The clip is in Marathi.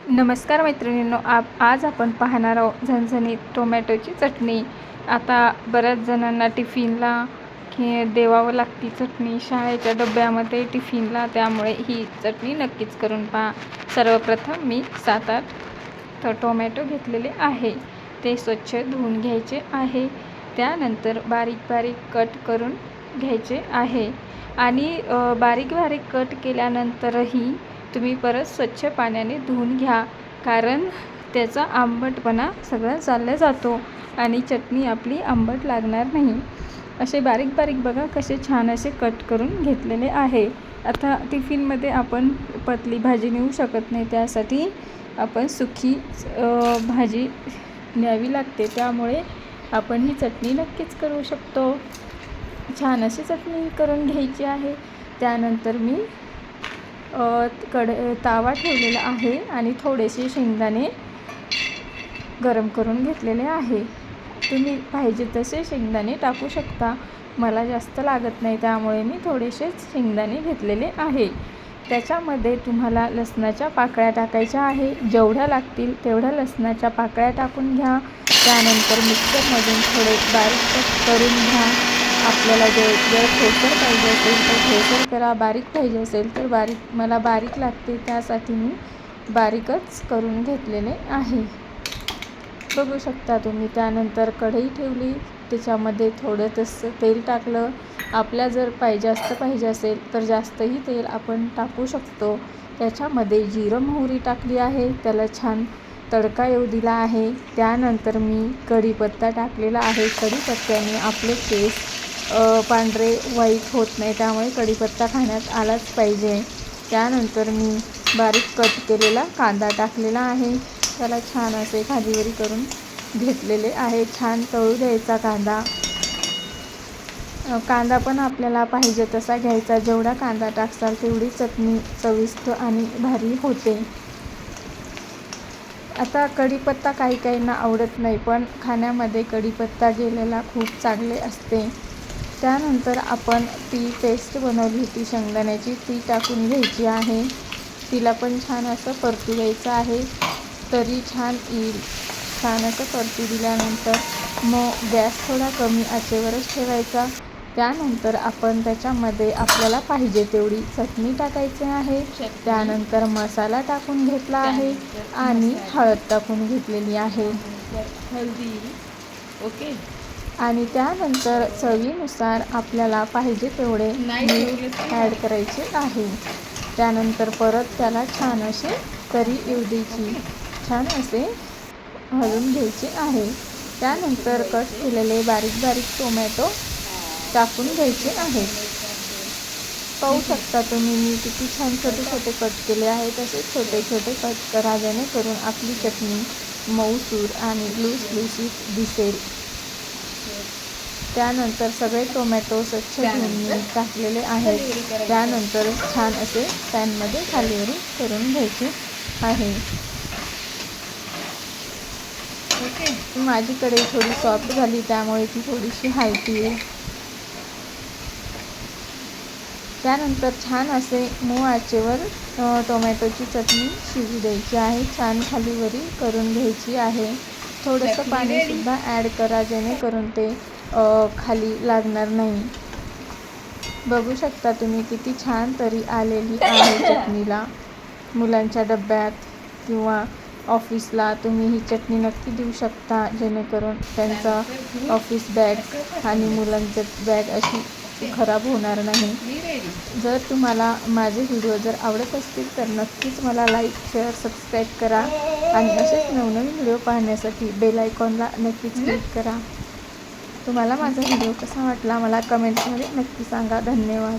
नमस्कार मैत्रिणींनो, आज आपण पाहणार आहोत झणझणीत टोमॅटोची चटणी। आता बऱ्याच जणांना टिफिनला देवावं लागती चटणी शाळेच्या डब्यामध्ये टिफिनला, त्यामुळे ही चटणी नक्कीच करून पहा। सर्वप्रथम मी 7-8 टोमॅटो घेतलेले आहे, ते स्वच्छ धुवून घ्यायचे आहे। त्यानंतर बारीक बारीक कट करून घ्यायचे आहे आणि बारीक बारीक कट केल्यानंतरही तुम्ही परत स्वच्छ पाण्याने धुवून घ्या, कारण त्याचा आंबटपणा सगळा चालला जातो आणि चटणी आपली आंबट लागणार नाही। असे बारीक बारीक बघा कसे छान असे कट करून घेतलेले आहे। आता टिफिनमध्ये आपण पतली भाजी नेऊ शकत नाही, त्यासाठी आपण सुकी भाजी न्यावी लागते, त्यामुळे आपण ही चटणी नक्कीच करू शकतो। छान अशी चटणी करून घ्यायची आहे। त्यानंतर मी तावा ठेवलेला आहे आणि थोडेसे शेंगदाणे गरम करून घेतलेले आहे। तुम्ही पाहिजे तसे शेंगदाणे टाकू शकता, मला जास्त लागत नाही त्यामुळे मी थोडेसेच शेंगदाणे घेतलेले आहे। त्याच्यामध्ये तुम्हाला लसणाच्या पाकळ्या टाकायच्या आहे, जेवढ्या लागतील तेवढ्या लसणाच्या पाकळ्या टाकून घ्या। त्यानंतर मिक्सरमधून थोडे बारीक करून घ्या। आपल्याला जर ठोसर पाहिजे असेल तर ठोसर करा, बारीक पाहिजे असेल तर बारीक। मला बारीक लागते त्यासाठी मी बारीकच करून घेतलेले आहे, बघू शकता तुम्ही। त्यानंतर कढई ठेवली, त्याच्यामध्ये थोडंसं तेल टाकलं। आपल्या जर जास्त पाहिजे असेल तर जास्तही तेल आपण टाकू शकतो। त्याच्यामध्ये जिरं मोहरी टाकली आहे, त्याला छान तडका येऊ दिला आहे। त्यानंतर मी कढीपत्ता टाकलेला आहे। कढीपत्त्याने आपले केस पांढरे व्हाईट होत नाही, त्यामुळे कढीपत्ता खाण्यात आलाच पाहिजे। त्यानंतर मी बारीक कट केलेला कांदा टाकलेला आहे, त्याला छान असे खालीवरी करून घेतलेले आहे। छान तळू द्यायचा कांदा पण आपल्याला पाहिजे तसा घ्यायचा, जेवढा कांदा टाकसाल तेवढी चटणी चविष्ट आणि भारी होते। आता कढीपत्ता काही काहींना आवडत नाही, पण खाण्यामध्ये कढीपत्ता गेलेला खूप चांगले असते। त्यानंतर आपण ती पेस्ट बनवली होती शेंगदाण्याची, ती टाकून घ्यायची आहे। तिला पण छान असं परतू द्यायचं आहे, तरी छान येईल। छान असं परतू दिल्यानंतर मग गॅस थोडा कमी आचेवरच ठेवायचा। त्यानंतर आपण त्याच्यामध्ये आपल्याला पाहिजे तेवढी चटणी टाकायची आहे। त्यानंतर मसाला टाकून घेतला आहे आणि हळद टाकून घेतलेली आहे, हळदी ओके। आणि त्यानंतर चवीनुसार आपल्याला पाहिजे तेवढे मीठ ॲड करायचे आहे। त्यानंतर परत त्याला छान असे तरी येऊ द्यायची, छान असे हलवून घ्यायचे आहे। त्यानंतर कट केलेले बारीक बारीक टोमॅटो टाकून घ्यायचे आहेत। पाहू शकता तुम्ही मी किती छान छोटे छोटे कट केले आहे, तसेच छोटे छोटे कट करा, जेणेकरून आपली चटणी मऊसूर आणि लुसलुशीत दिसेल। त्यानंतर सगळे टोमॅटो स्वच्छ धुवून टाकलेले आहेत। त्यानंतर छान असे पॅनमध्ये खालीवरी करून घ्यायचे आहे। माझी कढई थोडी सॉफ्ट झाली, त्यामुळे ती थोडीशी हलती। त्यानंतर छान असे मऊ आचेवर टोमॅटोची चटणी शिजू द्यायची आहे, छान खालीवरी करून घ्यायची आहे। थोडंसं पाणीसुद्धा ॲड करा, जेणेकरून ते खाली लागणार नाही। बघू शकता तुम्ही किती छान तरी आलेली आहे चटणीला। मुलांच्या डब्यात किंवा ऑफिसला तुम्ही ही चटणी नक्की देऊ शकता, जेणेकरून त्यांचा ऑफिस बॅग आणि मुलांचं बॅग अशी खराब होणार नाही। जर तुम्हाला माझे व्हिडिओ जर आवडत असतील तर नक्कीच मला लाईक शेअर सबस्क्राईब करा, आणि असेच नवनवीन व्हिडिओ पाहण्यासाठी बेल आयकॉनला नक्कीच क्लिक करा। तुम्हाला माझा व्हिडिओ कसा वाटला मला कमेंट्समध्ये नक्की सांगा। धन्यवाद।